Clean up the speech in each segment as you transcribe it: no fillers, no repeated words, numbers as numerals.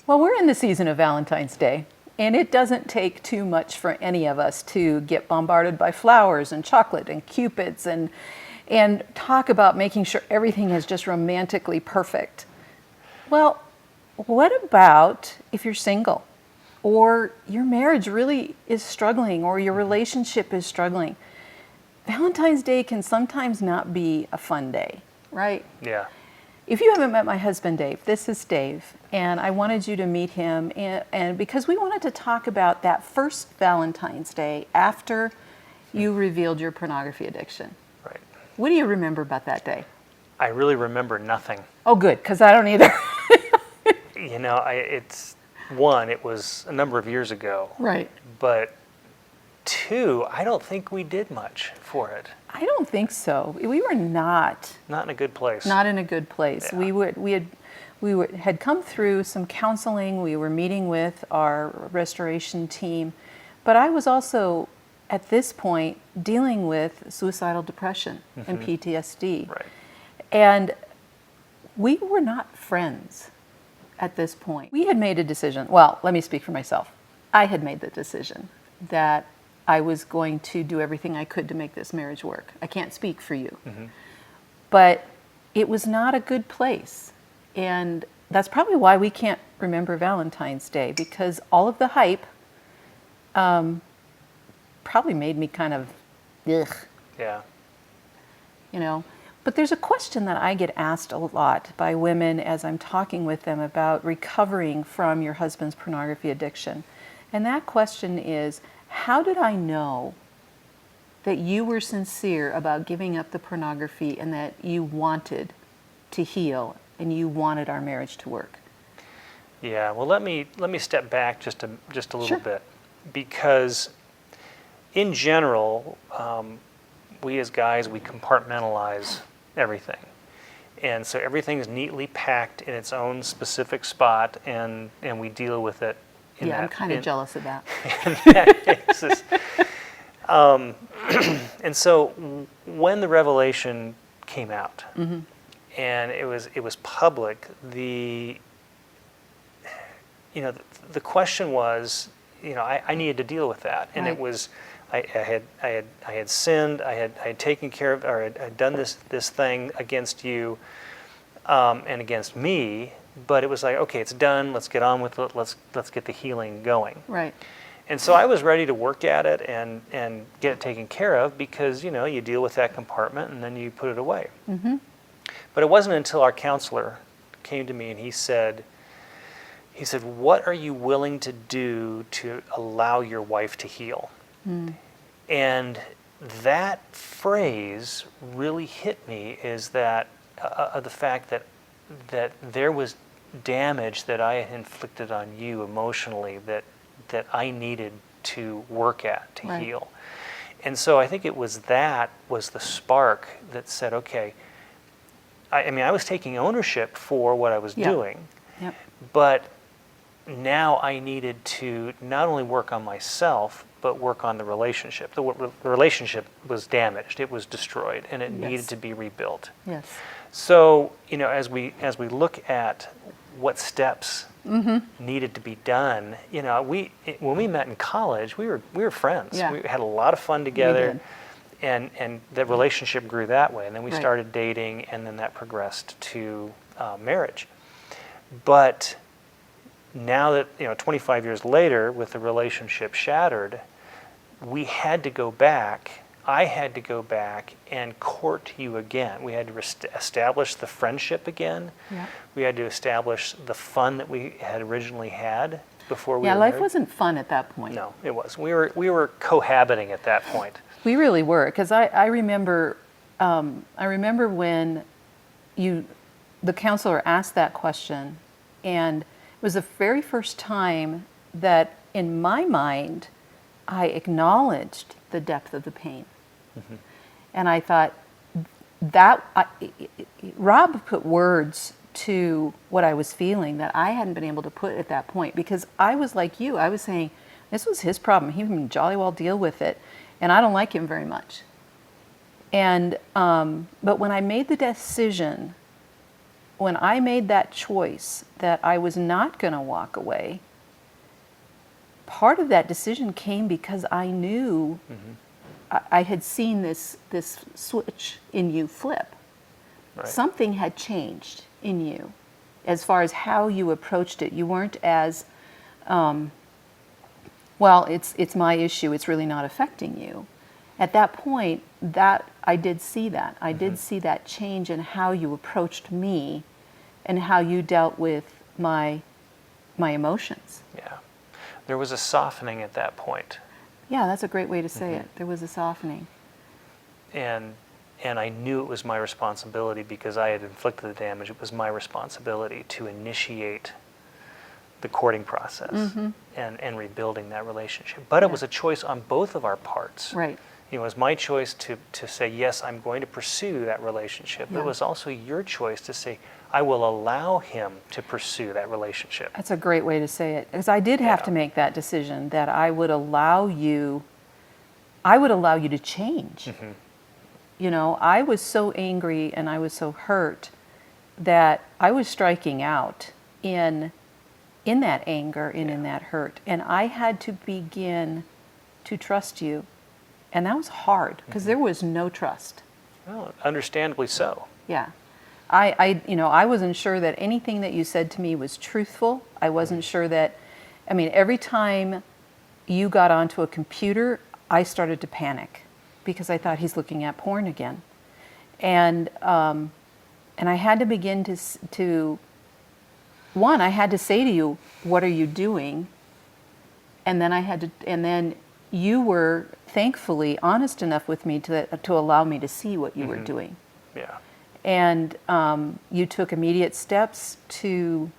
Well, we're in the season of Valentine's Day, and it doesn't take too much for any of us to get bombarded by flowers and chocolate and cupids and talk about making sure everything is just romantically perfect. Well, what about if you're single or your marriage really is struggling or your relationship is struggling? Valentine's Day can sometimes not be a fun day, right? Yeah. If you haven't met my husband, Dave, this is Dave, and I wanted you to meet him, and because we wanted to talk about that first Valentine's Day after you revealed your pornography addiction. Right. What do you remember about that day? I really remember nothing. Oh, good, because I don't either. You know, it was a number of years ago. Right. But two, I don't think we did much for it. I don't think so. We were not in a good place. Not in a good place. Yeah. We had come through some counseling. We were meeting with our restoration team, but I was also at this point dealing with suicidal depression and PTSD. Right. And we were not friends at this point. We had made a decision. Well, let me speak for myself. I had made the decision that I was going to do everything I could to make this marriage work. I can't speak for you. But it was not a good place. And that's probably why we can't remember Valentine's Day, because all of the hype probably made me kind of, ugh. Yeah. You know. But there's a question that I get asked a lot by women as I'm talking with them about recovering from your husband's pornography addiction. And that question is, how did I know that you were sincere about giving up the pornography and that you wanted to heal and you wanted our marriage to work? Yeah. Well, let me step back just a little Sure. bit, because in general, we as guys, we compartmentalize everything, and so everything's neatly packed in its own specific spot, and we deal with it. I'm kind of jealous of that. And so when the revelation came out, and it was public, the question was, I needed to deal with that, and Right. it was, I had sinned, I had taken care of, or I'd done this thing against you, and against me. But it was like, okay, it's done. Let's get on with it. Let's get the healing going. Right. And so I was ready to work at it and get it taken care of, because you deal with that compartment and then you put it away. But it wasn't until our counselor came to me and he said, "What are you willing to do to allow your wife to heal?" And that phrase really hit me, is that the fact that there was damage that I had inflicted on you emotionally that I needed to work at, to Right. heal. And so I think it was the spark that said, okay, I was taking ownership for what I was Yep. doing, Yep. but now I needed to not only work on myself, but work on the relationship. The relationship was damaged, it was destroyed, and it Yes. needed to be rebuilt. Yes. So, as we look at what steps needed to be done, when we met in college, we were friends. Yeah. We had a lot of fun together, did. and the relationship grew that way. And then we Right. started dating, and then that progressed to marriage. But now that 25 years later, with the relationship shattered, we had to go back. I had to go back and court you again. We had to establish the friendship again. Yeah. We had to establish the fun that we had originally had before we Yeah, were life married. wasn't fun at that point. No, it was. We were cohabiting at that point. We really were, because I remember when the counselor asked that question, and it was the very first time that in my mind I acknowledged the depth of the pain. And I thought Rob put words to what I was feeling that I hadn't been able to put at that point, because I was like you. I was saying, this was his problem. He can jolly well deal with it, and I don't like him very much. And but when I made the decision when I made that choice that I was not going to walk away, part of that decision came because I knew I had seen this switch in you flip. Right. Something had changed in you as far as how you approached it. You weren't as, well, it's my issue, it's really not affecting you. At that point, that I did see that. I did see that change in how you approached me and how you dealt with my emotions. Yeah. There was a softening at that point. Yeah, that's a great way to say it. There was a softening. And I knew it was my responsibility because I had inflicted the damage. It was my responsibility to initiate the courting process and rebuilding that relationship. But it was a choice on both of our parts. Right. You know, it was my choice to say, yes, I'm going to pursue that relationship. But it was also your choice to say, I will allow him to pursue that relationship. That's a great way to say it. Because I did have to make that decision that I would allow you to change. You know, I was so angry and I was so hurt that I was striking out in that anger and in that hurt. And I had to begin to trust you. And that was hard because there was no trust. Well, understandably so. Yeah. I wasn't sure that anything that you said to me was truthful. I wasn't sure that, I mean, every time you got onto a computer, I started to panic because I thought he's looking at porn again. And I had to begin to I had to say to you, what are you doing? And then you were thankfully honest enough with me to allow me to see what you were doing. Yeah. And you took immediate steps to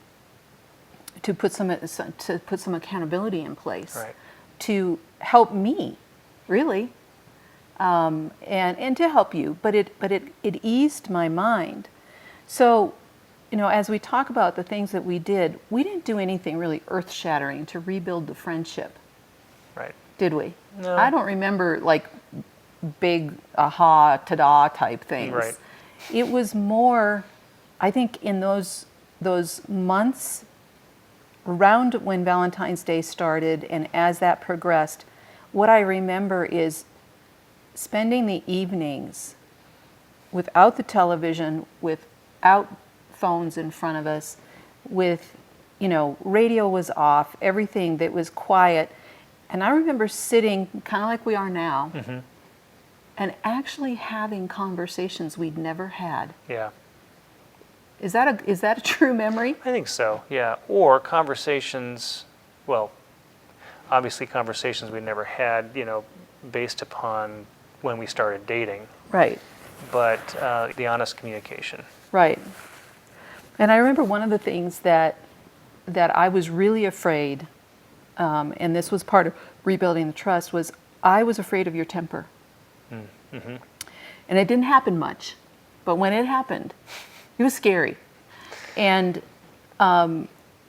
put some accountability in place, Right. to help me, really, and to help you. But it eased my mind. So, you know, as we talk about the things that we didn't do anything really earth-shattering to rebuild the friendship, Right. did we? No. I don't remember like big aha, ta-da type things. Right. It was more, I think, in those months around when Valentine's Day started and as that progressed, what I remember is spending the evenings without the television, without phones in front of us, with, you know, radio was off, everything that was quiet. And I remember sitting kind of like we are now and actually having conversations we'd never had. Yeah. Is that a true memory? I think so, yeah. Or conversations, well, obviously conversations we never had, you know, based upon when we started dating. Right. But the honest communication. Right. And I remember one of the things that I was really afraid, and this was part of rebuilding the trust, was I was afraid of your temper. And it didn't happen much, but when it happened, it was scary. And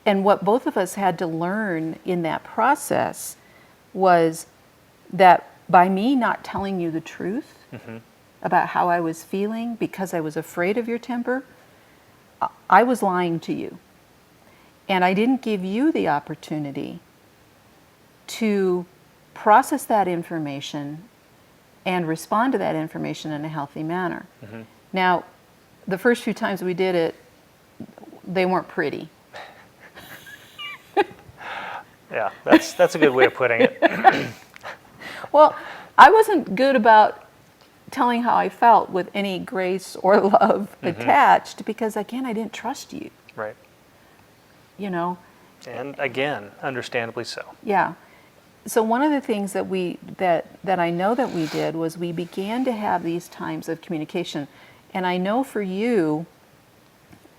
what both of us had to learn in that process was that by me not telling you the truth about how I was feeling because I was afraid of your temper, I was lying to you. And I didn't give you the opportunity to process that information and respond to that information in a healthy manner. Now, the first few times we did it, they weren't pretty. Yeah, that's a good way of putting it. Well, I wasn't good about telling how I felt with any grace or love attached because, again, I didn't trust you. Right. You know? And again, understandably so. Yeah. So one of the things that I know that we did was we began to have these times of communication. And I know for you,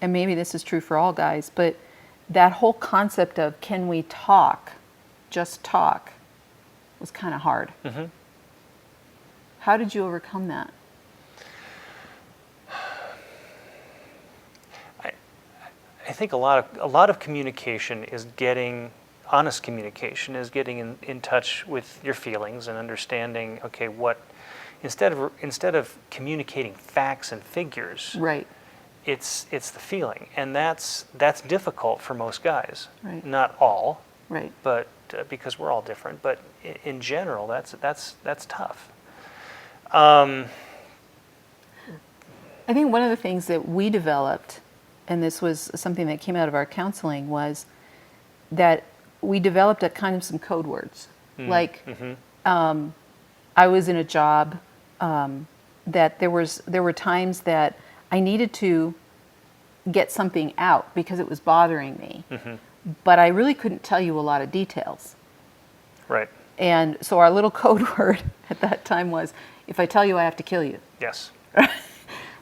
and maybe this is true for all guys, but that whole concept of can we talk, just talk, was kind of hard. How did you overcome that? I think a lot of communication is honest communication is getting in touch with your feelings and understanding, okay, what instead of communicating facts and figures, Right. it's the feeling, and that's difficult for most guys. Right. Not all, Right. but because we're all different. But in general, that's tough. I think one of the things that we developed, and this was something that came out of our counseling, was that we developed a kind of some code words. Like, I was in a job that there were times that I needed to get something out because it was bothering me, but I really couldn't tell you a lot of details. Right. And so our little code word at that time was, if I tell you, I have to kill you. Yes.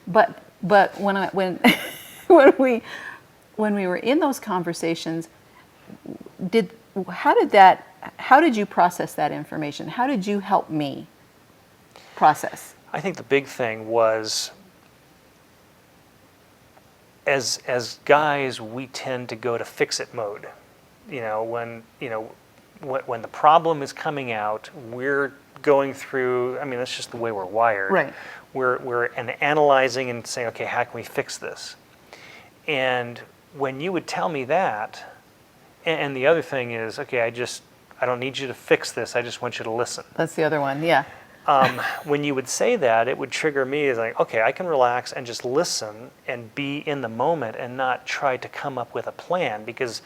But when when we were in those conversations, how did you process that information? How did you help me process? I think the big thing was, as guys, we tend to go to fix-it mode. When the problem is coming out, we're going through. I mean, that's just the way we're wired. Right. We're analyzing and saying, okay, how can we fix this? And when you would tell me that, and the other thing is, okay, I don't need you to fix this. I just want you to listen. That's the other one. Yeah. When you would say that, it would trigger me as like, okay, I can relax and just listen and be in the moment and not try to come up with a plan, because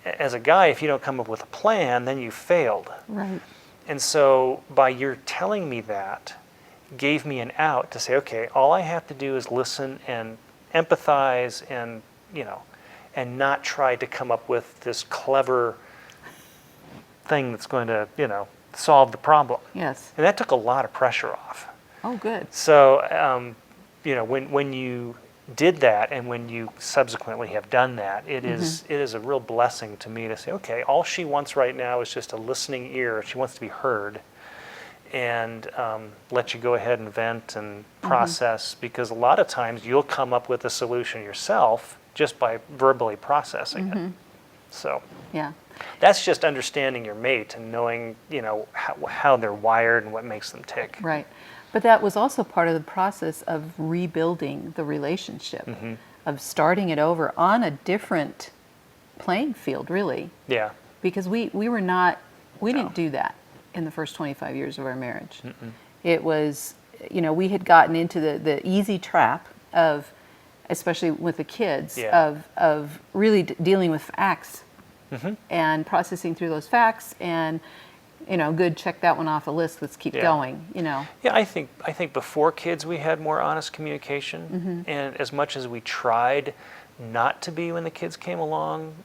as a guy, if you don't come up with a plan, then you failed. Right. And so by your telling me that, gave me an out to say, okay, all I have to do is listen and empathize and, and not try to come up with this clever thing that's going to, solve the problem. Yes. And that took a lot of pressure off. Oh, good. So, when you did that, and when you subsequently have done that, it is a real blessing to me to say, okay, all she wants right now is just a listening ear. She wants to be heard, and let you go ahead and vent and process, because a lot of times you'll come up with a solution yourself just by verbally processing it. So Yeah. that's just understanding your mate and knowing, how they're wired and what makes them tick. Right. But that was also part of the process of rebuilding the relationship, of starting it over on a different playing field, really. Yeah. Because we didn't do that in the first 25 years of our marriage. It was, we had gotten into the easy trap of, especially with the kids, of really dealing with facts and processing through those facts and, good, check that one off the list, let's keep going, Yeah, I think before kids we had more honest communication, and as much as we tried not to be when the kids came along,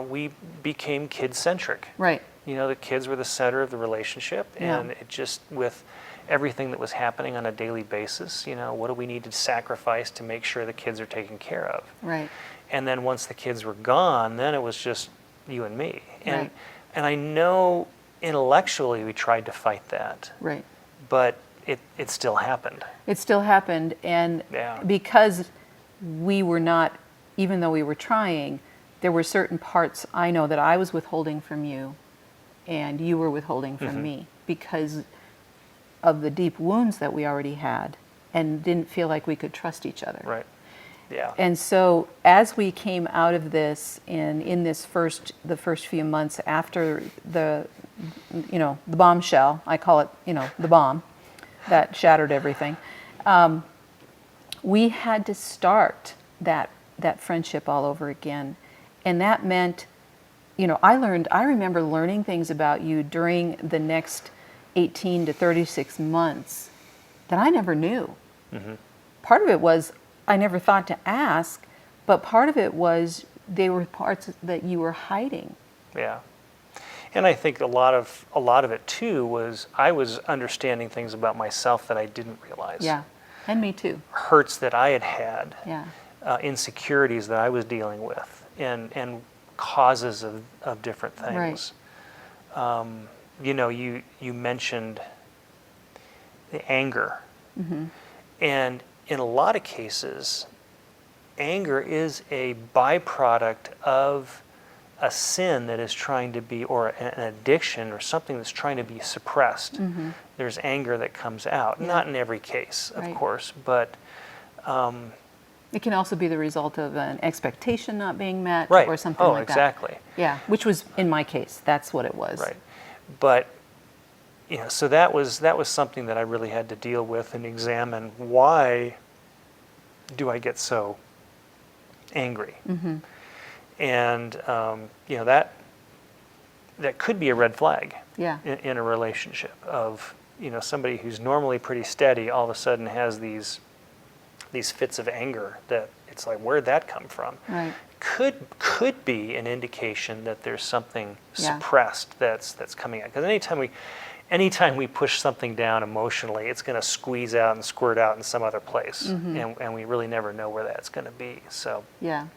we became kid-centric. Right. The kids were the center of the relationship, and it just, with everything that was happening on a daily basis, what do we need to sacrifice to make sure the kids are taken care of? Right. And then once the kids were gone, then it was just you and me. Right. And I know intellectually we tried to fight that. Right. But it still happened. It still happened, and because we were not, even though we were trying, there were certain parts I know that I was withholding from you and you were withholding from me because of the deep wounds that we already had and didn't feel like we could trust each other. Right. Yeah. And so as we came out of this in the first few months after the bombshell, I call it, the bomb that shattered everything, we had to start that friendship all over again. And that meant, I remember learning things about you during the next 18 to 36 months that I never knew. Part of it was I never thought to ask, but part of it was they were parts that you were hiding. Yeah. And I think a lot of it too was I was understanding things about myself that I didn't realize. Yeah. And me too. Hurts that I had. Yeah. Insecurities that I was dealing with, and causes of different things. Right. You mentioned the anger. And in a lot of cases, anger is a byproduct of a sin that is trying to be, or an addiction or something that's trying to be suppressed. There's anger that comes out. Not in every case, of course, but It can also be the result of an expectation not being met Right. or something Oh, like exactly. that. Yeah, which was, in my case, that's what it was. Right. But, so that was something that I really had to deal with and examine. Why do I get so angry? Mm-hmm. And, that could be a red flag Yeah. in a relationship of, somebody who's normally pretty steady all of a sudden has these fits of anger that it's like, where'd that come from? Right. Could be an indication that there's something Yeah. suppressed that's coming out. Because anytime we push something down emotionally, it's going to squeeze out and squirt out in some other place, and we really never know where that's going to be. So Yeah.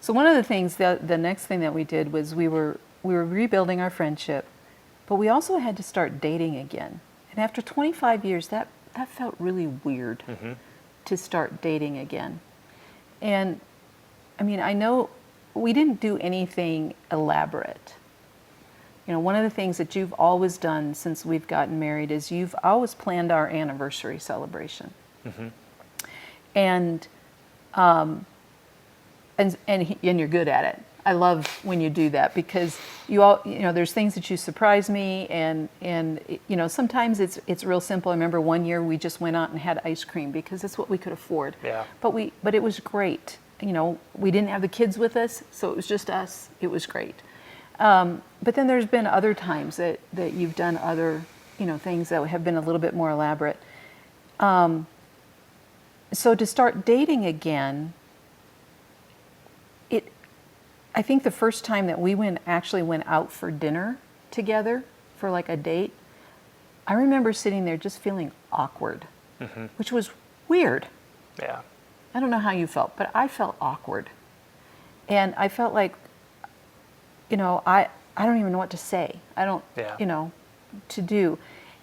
So one of the things, the next thing that we did was we were rebuilding our friendship, but we also had to start dating again. And after 25 years, that felt really weird to start dating again. And I mean, I know we didn't do anything elaborate. One of the things that you've always done since we've gotten married is you've always planned our anniversary celebration. And you're good at it. I love when you do that because there's things that you surprise me, and sometimes it's real simple. I remember one year we just went out and had ice cream because it's what we could afford. Yeah. But it was great. We didn't have the kids with us, so it was just us. It was great. But then there's been other times that you've done other things that have been a little bit more elaborate. So to start dating again, I think the first time that we actually went out for dinner together for like a date, I remember sitting there just feeling awkward, which was weird. Yeah. I don't know how you felt, but I felt awkward. And I felt like, I don't even know what to say. I don't, to do.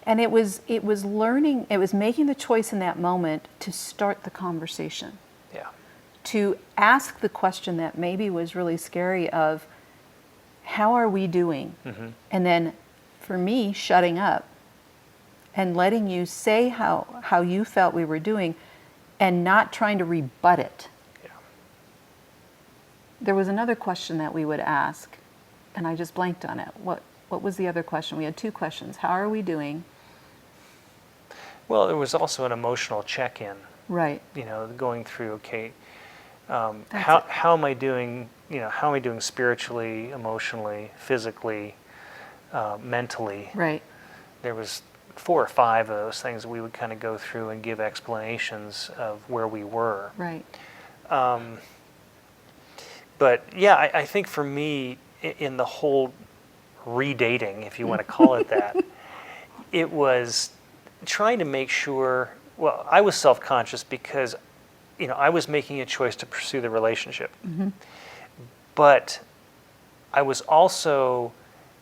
And it was making the choice in that moment to start the conversation. Yeah. To ask the question that maybe was really scary of, how are we doing? And then for me, shutting up and letting you say how you felt we were doing and not trying to rebut it. Yeah. There was another question that we would ask, and I just blanked on it. What was the other question? We had two questions. How are we doing? Well, there was also an emotional check-in. Right. Going through, okay, how am I doing? How am I doing spiritually, emotionally, physically, mentally? Right. There was 4 or 5 of those things that we would kind of go through and give explanations of where we were. Right. But yeah, I think for me, in the whole redating, if you want to call it that, it was trying to make sure. Well, I was self-conscious because, I was making a choice to pursue the relationship. But I was also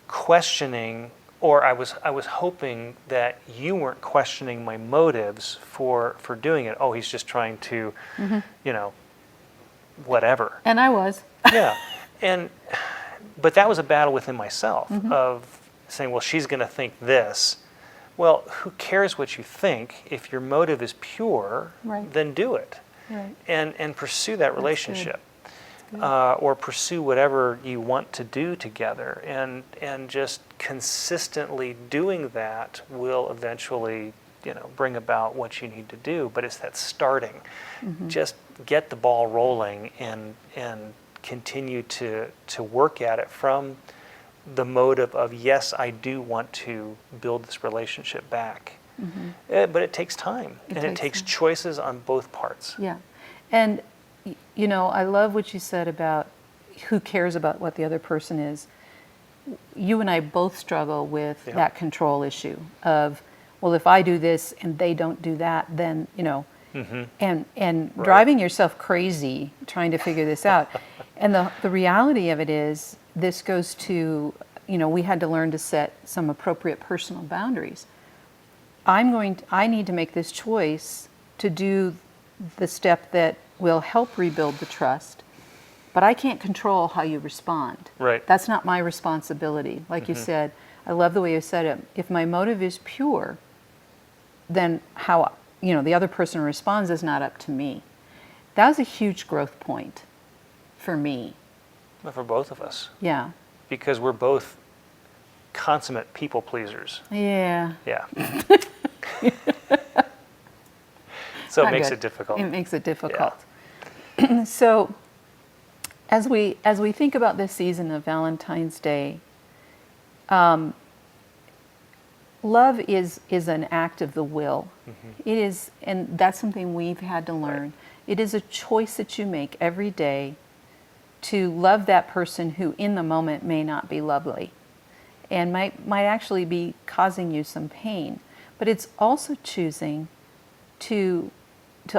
questioning, or I was hoping that you weren't questioning my motives for doing it. Oh, he's just trying to, whatever. And I was. Yeah. But that was a battle within myself of saying, well, she's going to think this. Well, who cares what you think? If your motive is pure, Right. then do it. Right. And pursue that relationship. Good. Or pursue whatever you want to do together. And just consistently doing that will eventually, bring about what you need to do. But it's that starting. Just get the ball rolling and continue to work at it from the motive of, yes, I do want to build this relationship back. But it takes time. It takes choices on both parts. Yeah. And, I love what you said about who cares about what the other person is. You and I both struggle with that control issue of, well, if I do this and they don't do that, then, and Right. driving yourself crazy trying to figure this out. And the reality of it is, this goes to, we had to learn to set some appropriate personal boundaries. I need to make this choice to do the step that will help rebuild the trust, but I can't control how you respond. Right. That's not my responsibility. Like you said, I love the way you said it. If my motive is pure, then how, the other person responds is not up to me. That was a huge growth point for me. But for both of us, Yeah. because we're both consummate people pleasers. Yeah. Yeah. So it Not makes good. it difficult. It makes it difficult. So as we think about this season of Valentine's Day, love is an act of the will. It is, and that's something we've had to learn. Right. It is a choice that you make every day to love that person who in the moment may not be lovely and might actually be causing you some pain. But it's also choosing to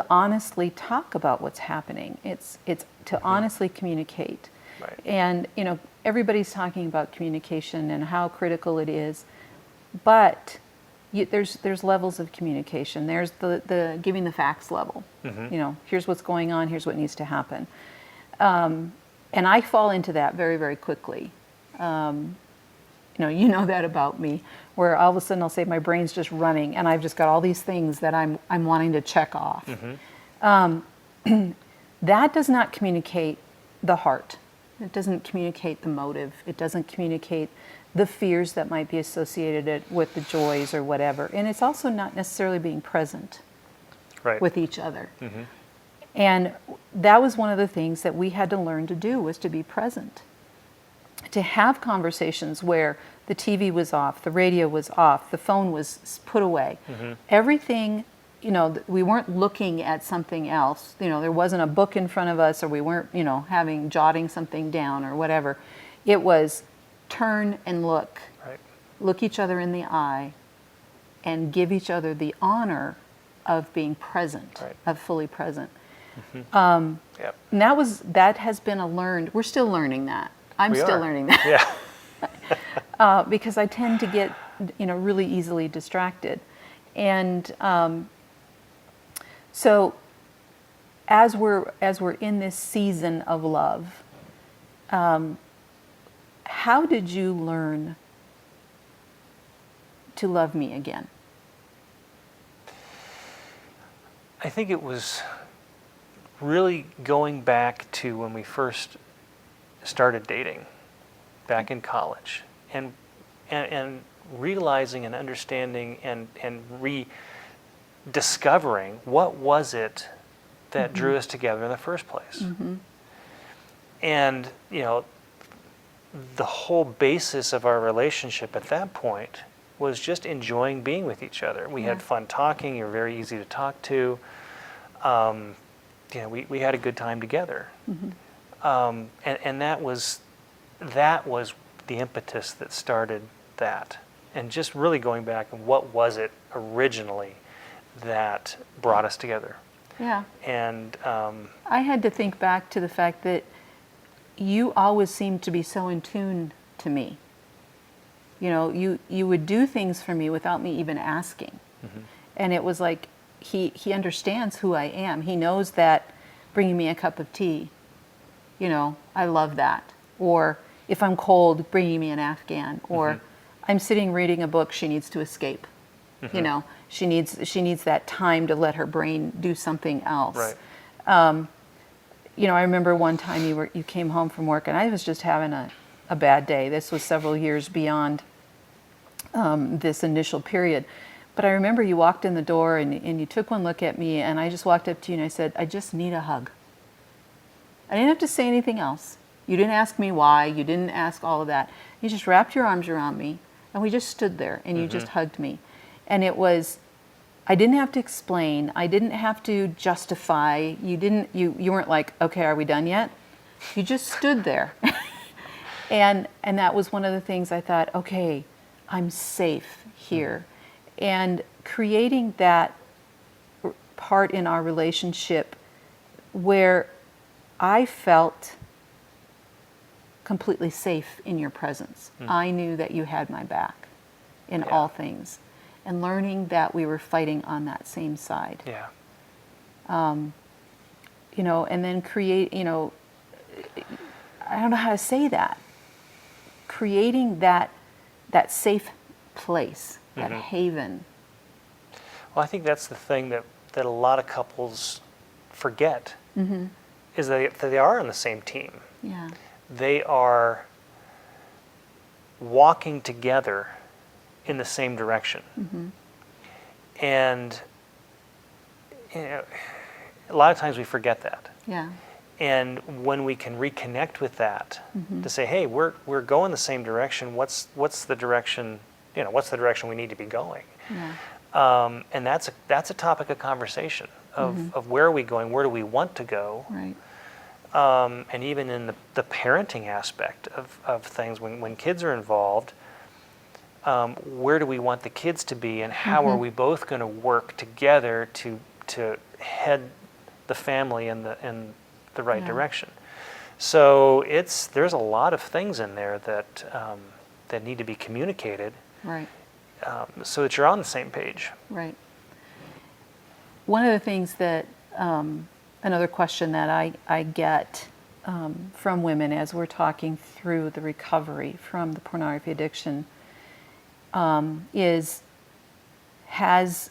honestly talk about what's happening. It's to honestly communicate. Right. And everybody's talking about communication and how critical it is, but there's levels of communication. There's the giving the facts level. Here's what's going on. Here's what needs to happen. And I fall into that very, very quickly. You know that about me, where all of a sudden I'll say my brain's just running, and I've just got all these things that I'm wanting to check off. That does not communicate the heart. It doesn't communicate the motive. It doesn't communicate the fears that might be associated with the joys or whatever. And it's also not necessarily being present Right. with each other. And that was one of the things that we had to learn to do, was to be present. To have conversations where the TV was off, the radio was off, the phone was put away. Everything, we weren't looking at something else. There wasn't a book in front of us, or we weren't, jotting something down or whatever. It was turn and look. Right. Look each other in the eye and give each other the honor of being present, Right. of fully present. Yep. And that has been we're still learning that. I'm We still are. learning that. Yeah. Because I tend to get, really easily distracted. And so as we're in this season of love, how did you learn to love me again? I think it was really going back to when we first started dating back in college, and realizing and understanding and rediscovering what was it that drew us together in the first place. And the whole basis of our relationship at that point was just enjoying being with each other. We had fun talking. You were very easy to talk to. We had a good time together. And that was the impetus that started that. And just really going back, and what was it originally that brought us together? Yeah. And I had to think back to the fact that you always seemed to be so in tune to me. You would do things for me without me even asking. And it was like, he understands who I am. He knows that bringing me a cup of tea, I love that. Or if I'm cold, bringing me an Afghan. Or I'm sitting reading a book, she needs to escape. She needs that time to let her brain do something else. Right. I remember one time you came home from work, and I was just having a bad day. This was several years beyond this initial period. But I remember you walked in the door and you took one look at me, and I just walked up to you and I said, I just need a hug. I didn't have to say anything else. You didn't ask me why. You didn't ask all of that. You just wrapped your arms around me, and we just stood there, and you just hugged me. And it was, I didn't have to explain. I didn't have to justify. You weren't like, okay, are we done yet? You just stood there. and that was one of the things I thought, okay, I'm safe here. And creating that part in our relationship where I felt completely safe in your presence. I knew that you had my back in all things. And learning that we were fighting on that same side. Yeah. And then create, I don't know how to say that. Creating that safe place, that haven. Well, I think that's the thing that a lot of couples forget is that they are on the same team. Yeah. They are walking together in the same direction. And a lot of times we forget that. Yeah. And when we can reconnect with that, to say, hey, we're going the same direction. What's the direction? What's the direction we need to be going? Yeah. And that's a topic of conversation of where are we going? Where do we want to go? Right. And even in the parenting aspect of things, when kids are involved, where do we want the kids to be, and how are we both going to work together to head the family in the right direction? So there's a lot of things in there that need to be communicated, Right. So that you're on the same page. Right. One of the things that another question that I get from women as we're talking through the recovery from the pornography addiction is, has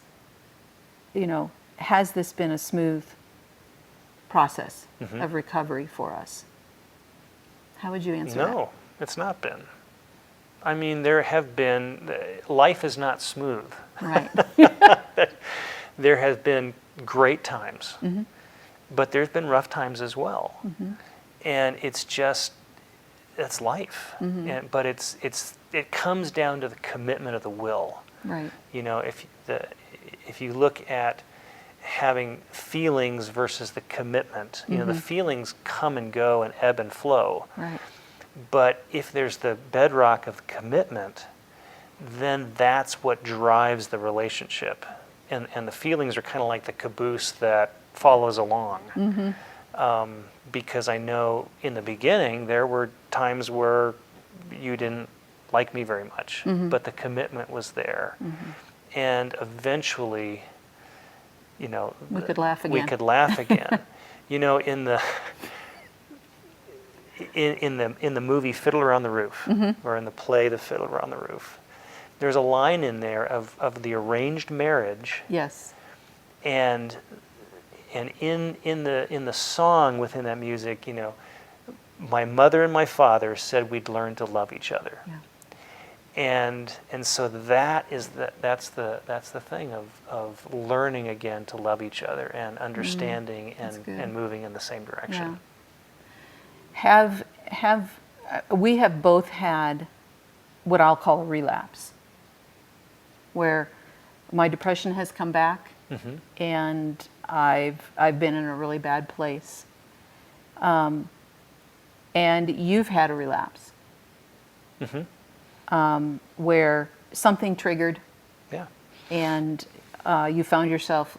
this been a smooth process of recovery for us? How would you answer that? No, it's not been. I mean, life is not smooth. Right. There have been great times, but there's been rough times as well. And it's life. But it comes down to the commitment of the will. Right. If you look at having feelings versus the commitment, the feelings come and go and ebb and flow. Right. But if there's the bedrock of commitment, then that's what drives the relationship. And the feelings are kind of like the caboose that follows along. Because I know in the beginning there were times where you didn't like me very much, but the commitment was there. And eventually, we could laugh again. We could laugh again. In the movie Fiddler on the Roof, or in the play The Fiddler on the Roof, there's a line in there of the arranged marriage. Yes. And in the song within that music, my mother and my father said we'd learn to love each other. Yeah. And so that's the thing of learning again to love each other and understanding and moving in the same direction. Yeah. We have both had what I'll call a relapse, where my depression has come back, and I've been in a really bad place, and you've had a relapse, where something triggered, and you found yourself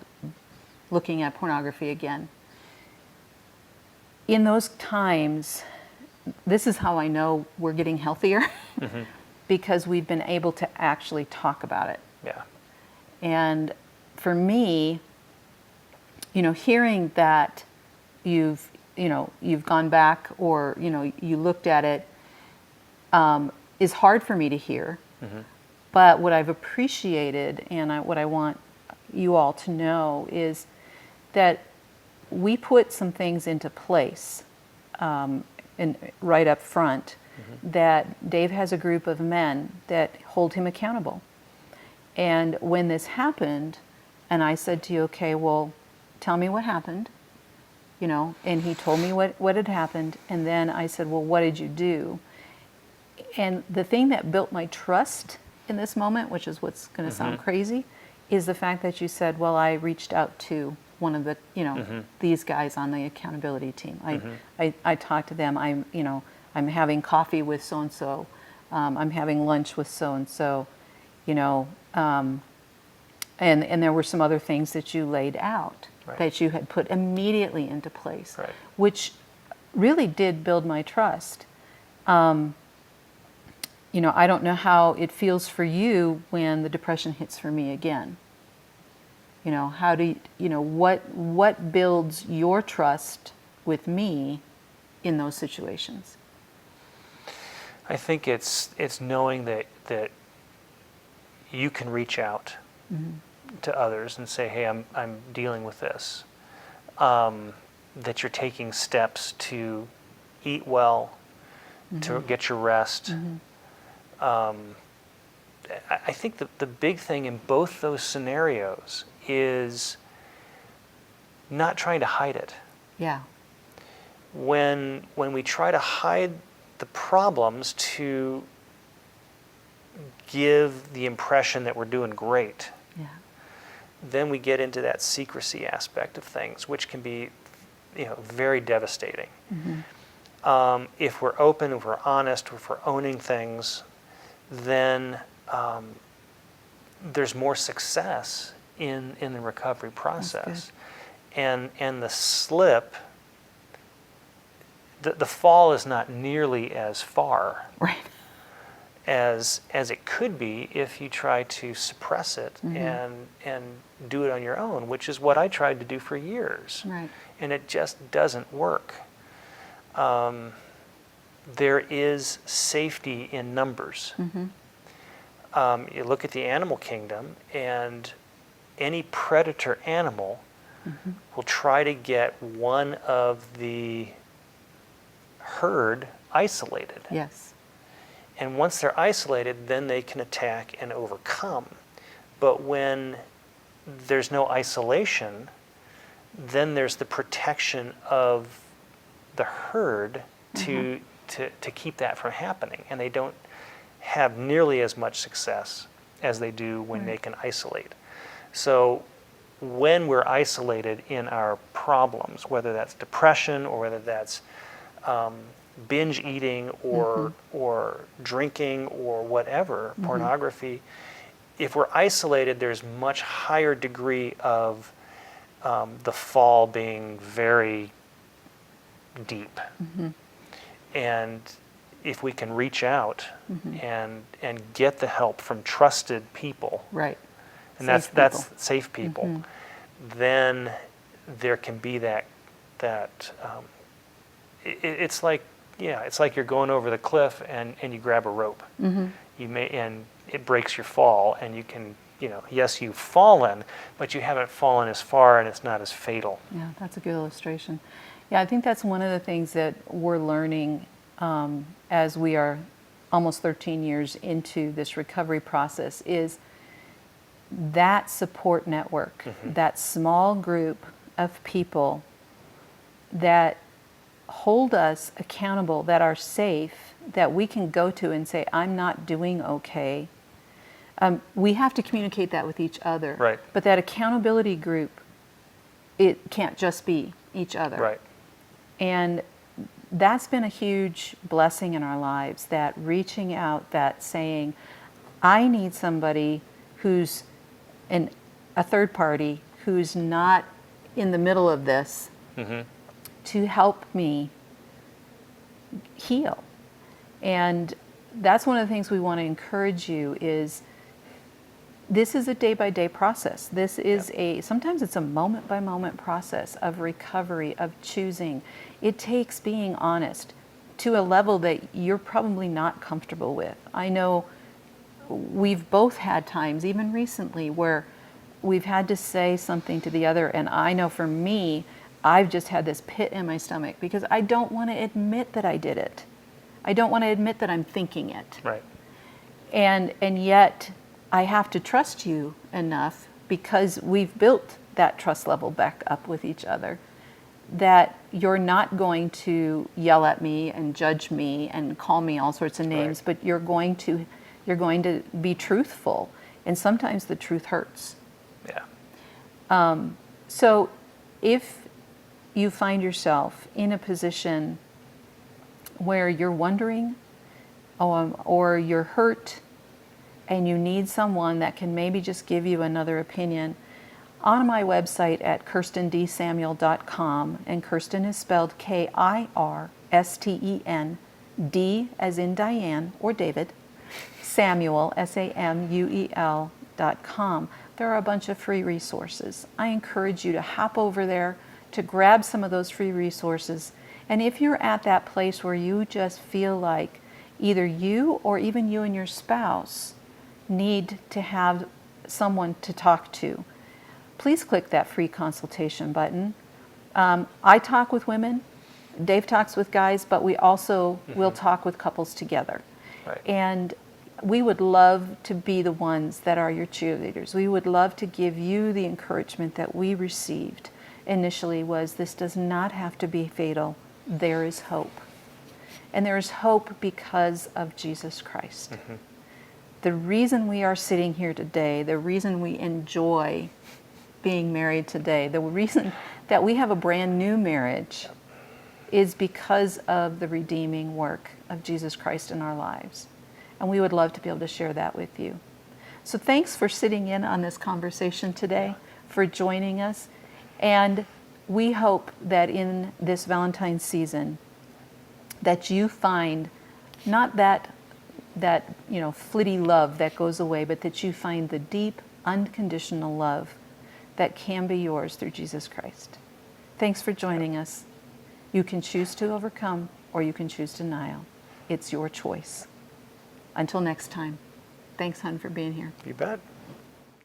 looking at pornography again. In those times, this is how I know we're getting healthier, because we've been able to actually talk about it. Yeah. And for me, hearing that you've gone back, or you looked at it, is hard for me to hear. But what I've appreciated, and what I want you all to know, is that we put some things into place, and right up front, that Dave has a group of men that hold him accountable. And when this happened, and I said to you, okay, well, tell me what happened, and he told me what had happened, and then I said, well, what did you do? And the thing that built my trust in this moment, which is what's going to sound crazy, is the fact that you said, well, I reached out to one of the, these guys on the accountability team. I talked to them. I'm having coffee with so-and-so. I'm having lunch with so-and-so, and there were some other things that you laid out that you had put immediately into place, which really did build my trust. I don't know how it feels for you when the depression hits for me again. How do you, what builds your trust with me in those situations? I think it's knowing that you can reach out to others and say, hey, I'm dealing with this. that you're taking steps to eat well, to get your rest. I think that the big thing in both those scenarios is not trying to hide it. Yeah. When we try to hide the problems to give the impression that we're doing great, Yeah. then we get into that secrecy aspect of things, which can be, very devastating. If we're open, if we're honest, if we're owning things, then there's more success in the recovery process. And the slip, the fall is not nearly as far Right. as it could be if you try to suppress it and do it on your own, which is what I tried to do for years. Right. And it just doesn't work. There is safety in numbers. You look at the animal kingdom, and any predator animal will try to get one of the herd isolated. Yes. And once they're isolated, then they can attack and overcome. But when there's no isolation, then there's the protection of the herd to keep that from happening. And they don't have nearly as much success as they do when they can isolate. So when we're isolated in our problems, whether that's depression or whether that's binge eating or drinking or whatever, pornography, if we're isolated, there's much higher degree of the fall being very deep. And if we can reach out and get the help from trusted people, Right. and Safe that's people. safe people, then there can be that it's like you're going over the cliff and you grab a rope. You may, and it breaks your fall, and you can, yes, you've fallen, but you haven't fallen as far, and it's not as fatal. Yeah, that's a good illustration. Yeah, I think that's one of the things that we're learning as we are almost 13 years into this recovery process is that support network, that small group of people that hold us accountable, that are safe, that we can go to and say, I'm not doing okay. We have to communicate that with each other. Right. But that accountability group, it can't just be each other. Right. And that's been a huge blessing in our lives, that reaching out, that saying, I need somebody who's a third party, who's not in the middle of this, to help me heal. And that's one of the things we want to encourage you is this is a day-by-day process. This is sometimes it's a moment-by-moment process of recovery, of choosing. It takes being honest to a level that you're probably not comfortable with. I know we've both had times, even recently, where we've had to say something to the other, and I know for me, I've just had this pit in my stomach because I don't want to admit that I did it. I don't want to admit that I'm thinking it. Right. And yet I have to trust you enough, because we've built that trust level back up with each other, that you're not going to yell at me and judge me and call me all sorts of names, but you're going to be truthful. And sometimes the truth hurts. Yeah. So if you find yourself in a position where you're wondering or you're hurt and you need someone that can maybe just give you another opinion, on my website at kirstensamuel.com, and Kirsten is spelled Kirsten, D as in Diane or David, Samuel, SAMUEL.com. There are a bunch of free resources. I encourage you to hop over there to grab some of those free resources. And if you're at that place where you just feel like either you or even you and your spouse need to have someone to talk to, please click that free consultation button. I talk with women, Dave talks with guys, but we also will talk with couples together. Right. And we would love to be the ones that are your cheerleaders. We would love to give you the encouragement that we received initially was this does not have to be fatal. There is hope. And there is hope because of Jesus Christ. The reason we are sitting here today, the reason we enjoy being married today, the reason that we have a brand new marriage is because of the redeeming work of Jesus Christ in our lives. And we would love to be able to share that with you. So thanks for sitting in on this conversation today, for joining us. And we hope that in this Valentine's season, that you find not that flitty love that goes away, but that you find the deep, unconditional love that can be yours through Jesus Christ. Thanks for joining us. You can choose to overcome or you can choose denial. It's your choice. Until next time, thanks, hon, for being here. You bet.